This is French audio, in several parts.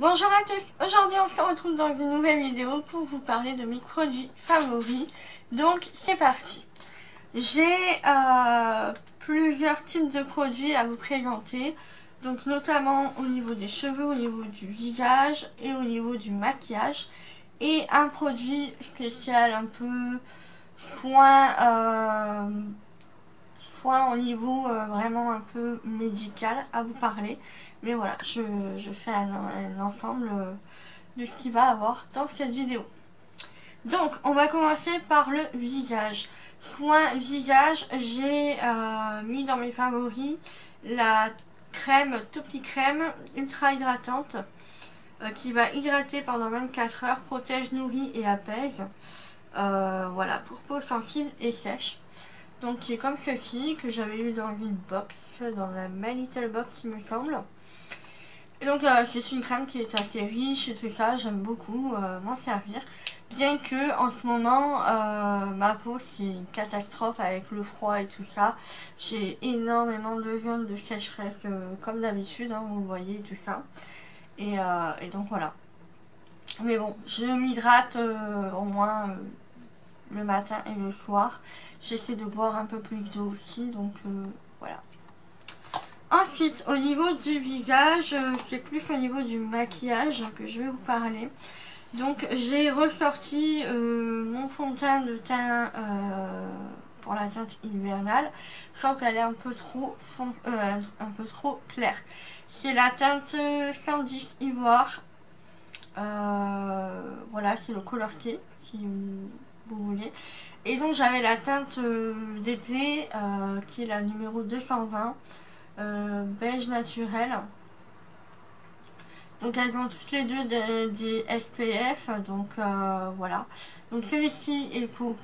Bonjour à tous, aujourd'hui on se retrouve dans une nouvelle vidéo pour vous parler de mes produits favoris. Donc c'est parti. J'ai plusieurs types de produits à vous présenter. Donc notamment au niveau des cheveux, au niveau du visage et au niveau du maquillage. Et un produit spécial un peu soin au niveau vraiment un peu médical à vous parler. Mais voilà, je fais un ensemble de ce qu'il va avoir dans cette vidéo. Donc, on va commencer par le visage. Soin visage, j'ai mis dans mes favoris la crème Topi Crème ultra hydratante qui va hydrater pendant 24 heures, protège, nourrit et apaise. Voilà, pour peau sensible et sèche. Donc qui est comme ceci, que j'avais eu dans une box, dans la My Little Box il me semble. Et donc c'est une crème qui est assez riche et tout ça, j'aime beaucoup m'en servir. Bien que en ce moment ma peau c'est une catastrophe avec le froid et tout ça. J'ai énormément de zones de sécheresse comme d'habitude, hein, vous voyez tout ça. Et donc voilà. Mais bon, je m'hydrate au moins le matin et le soir. J'essaie de boire un peu plus d'eau aussi, donc voilà. Ensuite, au niveau du visage, c'est plus au niveau du maquillage que je vais vous parler. Donc j'ai ressorti mon fond de teint pour la teinte hivernale. Je sens qu'elle est un peu trop claire. C'est la teinte 110 Ivoire. Voilà, c'est le Color Key si vous voulez. Et donc j'avais la teinte d'été qui est la numéro 220 beige naturel. Donc elles ont toutes les deux des SPF, donc voilà. Donc celui-ci est pour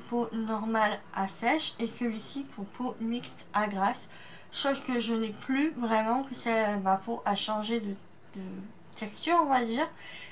peau normale à sèche et celui-ci pour peau mixte à grasse. Chose que je n'ai plus vraiment, que ma peau a changé de texture, on va dire.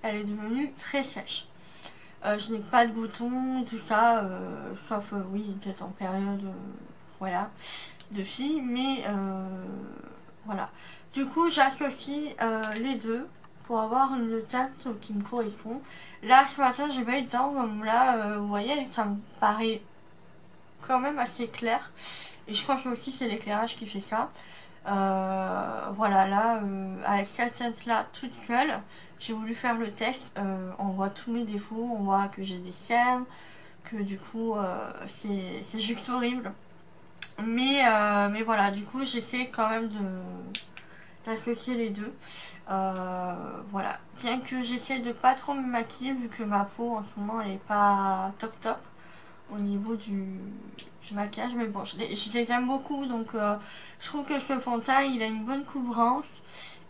Elle est devenue très sèche. Je n'ai pas de boutons, tout ça, sauf oui, peut-être en période voilà, de fille, mais voilà. Du coup, j'associe les deux pour avoir une teinte qui me correspond. Là, ce matin, j'ai pas eu le temps, comme là, vous voyez, ça me paraît quand même assez clair. Et je pense que aussi c'est l'éclairage qui fait ça. Voilà, là, avec cette teinte-là toute seule, j'ai voulu faire le test. On voit tous mes défauts, on voit que j'ai des cernes, que du coup, c'est juste horrible. Mais voilà, du coup, j'essaie quand même d'associer les deux. Voilà, bien que j'essaie de pas trop me maquiller, vu que ma peau en ce moment, elle est pas top top au niveau du maquillage, mais bon, je les aime beaucoup, donc je trouve que ce fond de teint il a une bonne couvrance,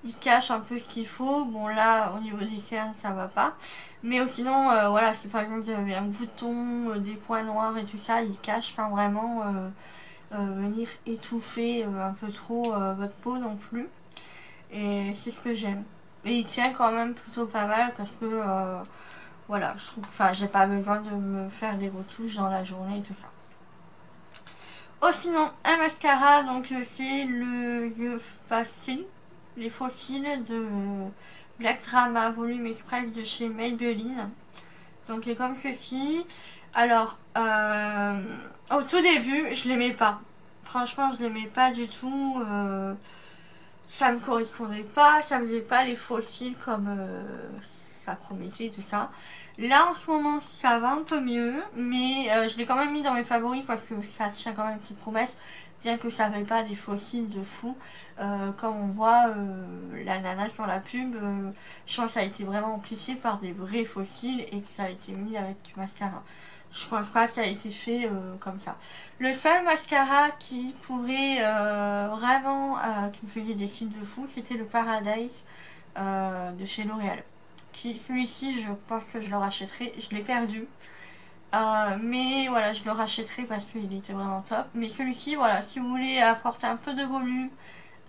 il cache un peu ce qu'il faut. Bon, là au niveau des cernes ça va pas, mais sinon voilà, si par exemple vous avez un bouton, des points noirs et tout ça, il cache sans vraiment venir étouffer un peu trop votre peau non plus, et c'est ce que j'aime. Et il tient quand même plutôt pas mal parce que voilà, je trouve, enfin, j'ai pas besoin de me faire des retouches dans la journée et tout ça. Oh, sinon, un mascara, donc c'est le The Facile, les fossiles de Black Drama Volume Express de chez Maybelline. Donc, il est comme ceci. Alors, au tout début, je l'aimais pas. Franchement, je l'aimais pas du tout. Ça me correspondait pas, ça faisait pas les fossiles comme ça promettait, tout ça. Là en ce moment ça va un peu mieux, mais je l'ai quand même mis dans mes favoris parce que ça tient quand même ses promesses, bien que ça ne fait pas des fossiles de fou. Comme on voit la nana sur la pub, je pense que ça a été vraiment amplifié par des vrais fossiles et que ça a été mis avec du mascara. Je pense pas que ça a été fait comme ça. Le seul mascara qui pourrait vraiment, qui me faisait des cils de fou, c'était le Paradise de chez L'Oréal. Celui-ci, je pense que je le rachèterai. Je l'ai perdu. Mais voilà, je le rachèterai parce qu'il était vraiment top. Mais celui-ci, voilà, si vous voulez apporter un peu de volume,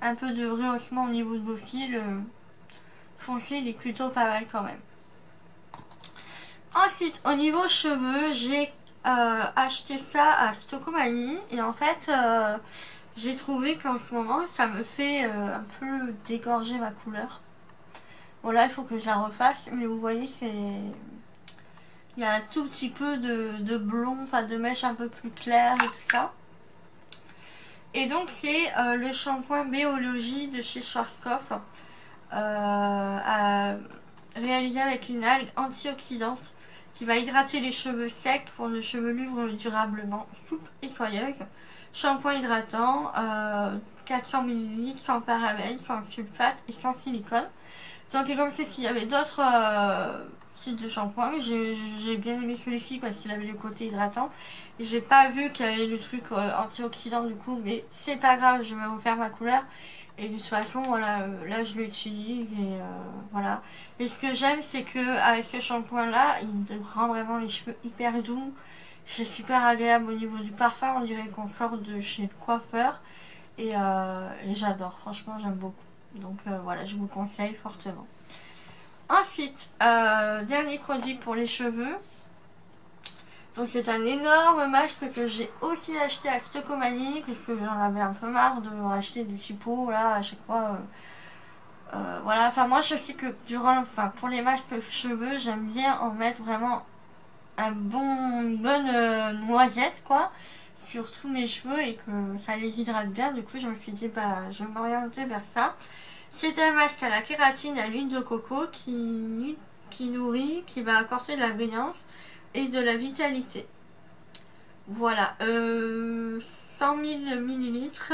un peu de rehaussement au niveau de vos cils, foncez, il est plutôt pas mal quand même. Ensuite, au niveau cheveux, j'ai acheté ça à Stocomanie. Et en fait, j'ai trouvé qu'en ce moment, ça me fait un peu dégorger ma couleur. Bon là il faut que je la refasse, mais vous voyez c'est... Il y a un tout petit peu de blond, enfin de mèche un peu plus claire et tout ça. Et donc c'est le shampoing Biologie de chez Schwarzkopf, réalisé avec une algue antioxydante qui va hydrater les cheveux secs pour une chevelure durablement souple et soyeuse. Shampoing hydratant, 400 ml, sans parabènes, sans sulfate et sans silicone. Donc comme ceci, il y avait d'autres types de shampoing. J'ai bien aimé celui-ci parce qu'il avait le côté hydratant. J'ai pas vu qu'il y avait le truc antioxydant du coup, mais c'est pas grave, je vais refaire ma couleur. Et de toute façon, voilà, là je l'utilise et voilà. Et ce que j'aime, c'est que avec ce shampoing-là, il te rend vraiment les cheveux hyper doux. C'est super agréable au niveau du parfum, on dirait qu'on sort de chez le coiffeur. Et j'adore, franchement, j'aime beaucoup. Donc voilà, je vous le conseille fortement. Ensuite, dernier produit pour les cheveux. Donc c'est un énorme masque que j'ai aussi acheté à Stocomanie parce que j'en avais un peu marre de racheter des petits pots là à chaque fois. Voilà, enfin moi je sais que pour les masques cheveux, j'aime bien en mettre vraiment une bonne noisette quoi sur tous mes cheveux et que ça les hydrate bien. Du coup je me suis dit bah je vais m'orienter vers ça. C'est un masque à la kératine et à l'huile de coco qui nourrit, qui va apporter de la brillance et de la vitalité. Voilà, 100 000 millilitres,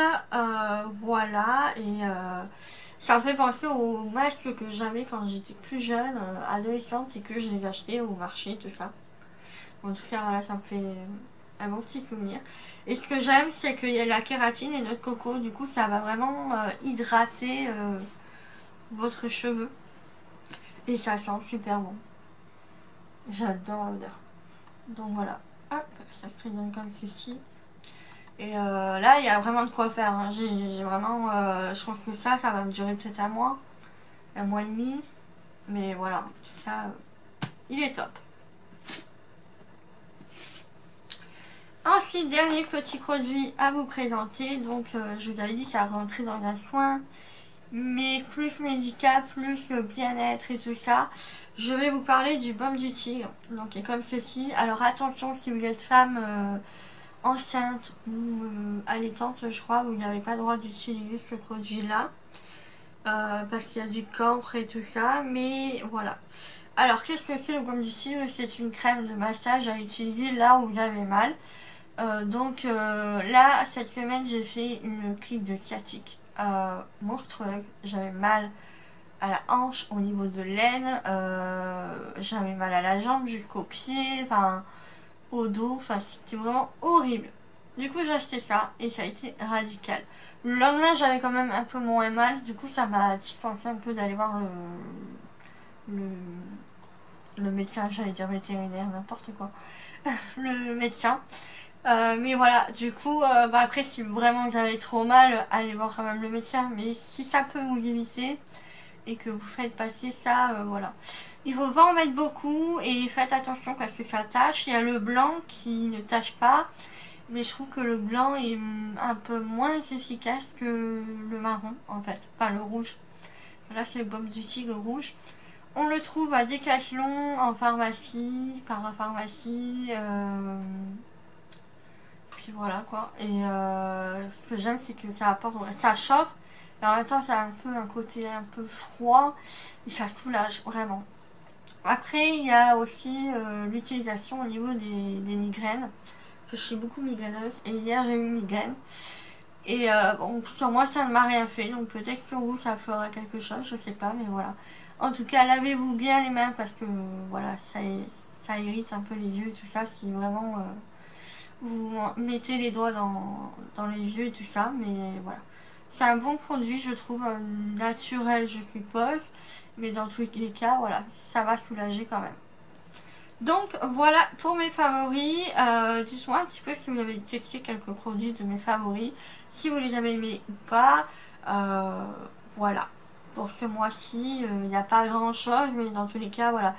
voilà, et ça me fait penser aux masques que j'avais quand j'étais plus jeune, adolescente, et que je les achetais au marché, tout ça. En tout cas, voilà, ça me fait un bon petit souvenir. Et ce que j'aime, c'est qu'il y a la kératine et notre coco, du coup, ça va vraiment hydrater votre cheveu. Et ça sent super bon. J'adore l'odeur. Donc voilà, hop, ça se présente comme ceci. Et là, il y a vraiment de quoi faire. Hein. J'ai vraiment, je pense que ça va me durer peut-être un mois et demi. Mais voilà, en tout cas, il est top. Ensuite, dernier petit produit à vous présenter. Donc, je vous avais dit, ça rentrait dans un soin, mais plus médical, plus bien-être et tout ça. Je vais vous parler du baume du tigre. Donc, il est comme ceci. Alors, attention, si vous êtes femme enceinte ou allaitante, je crois, vous n'avez pas le droit d'utiliser ce produit-là. Parce qu'il y a du camphre et tout ça. Mais voilà. Alors, qu'est-ce que c'est le baume du tigre? C'est une crème de massage à utiliser là où vous avez mal. Donc là, cette semaine, j'ai fait une crise de sciatique monstrueuse. J'avais mal à la hanche, au niveau de l'aine, j'avais mal à la jambe jusqu'au pied, enfin au dos, enfin c'était vraiment horrible. Du coup j'ai acheté ça et ça a été radical. Le lendemain j'avais quand même un peu moins mal, du coup ça m'a dispensé un peu d'aller voir le médecin, j'allais dire vétérinaire, n'importe quoi, le médecin. Mais voilà, du coup, après si vraiment vous avez trop mal, allez voir quand même le médecin, mais si ça peut vous éviter et que vous faites passer ça, voilà. Il faut pas en mettre beaucoup et faites attention parce que ça tâche. Il y a le blanc qui ne tâche pas, mais je trouve que le blanc est un peu moins efficace que le marron en fait, pas le rouge. Là c'est le baume du tigre rouge. On le trouve à Decathlon, en pharmacie, par la pharmacie. Puis voilà quoi. Et ce que j'aime c'est que ça apporte, ça chauffe. Et en même temps ça a un peu un côté un peu froid. Et ça soulage vraiment. Après il y a aussi l'utilisation au niveau des migraines. Parce que je suis beaucoup migraineuse. Et hier j'ai eu une migraine. Et bon, sur moi ça ne m'a rien fait. Donc peut-être que sur vous ça fera quelque chose. Je sais pas mais voilà. En tout cas lavez-vous bien les mains. Parce que voilà ça irrite un peu les yeux et tout ça. Si vraiment... vous mettez les doigts dans les yeux et tout ça, mais voilà. C'est un bon produit, je trouve, naturel, je suppose, mais dans tous les cas, voilà, ça va soulager quand même. Donc voilà pour mes favoris. Dites-moi un petit peu si vous avez testé quelques produits de mes favoris, si vous les avez aimés ou pas. Voilà. Pour ce mois-ci, il n'y a pas grand-chose, mais dans tous les cas, voilà.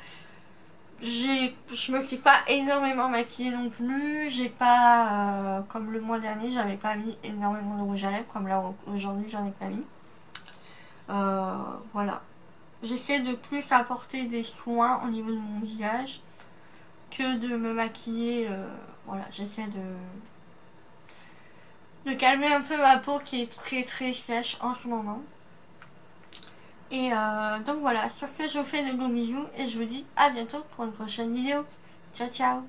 Je me suis pas énormément maquillée non plus. J'ai pas, comme le mois dernier, j'avais pas mis énormément de rouge à lèvres, comme là aujourd'hui j'en ai pas mis. Voilà. j'essaie de plus apporter des soins au niveau de mon visage que de me maquiller. Voilà, j'essaie de calmer un peu ma peau qui est très très sèche en ce moment. Et donc voilà, sur ce je vous fais de gros bisous et je vous dis à bientôt pour une prochaine vidéo. Ciao ciao.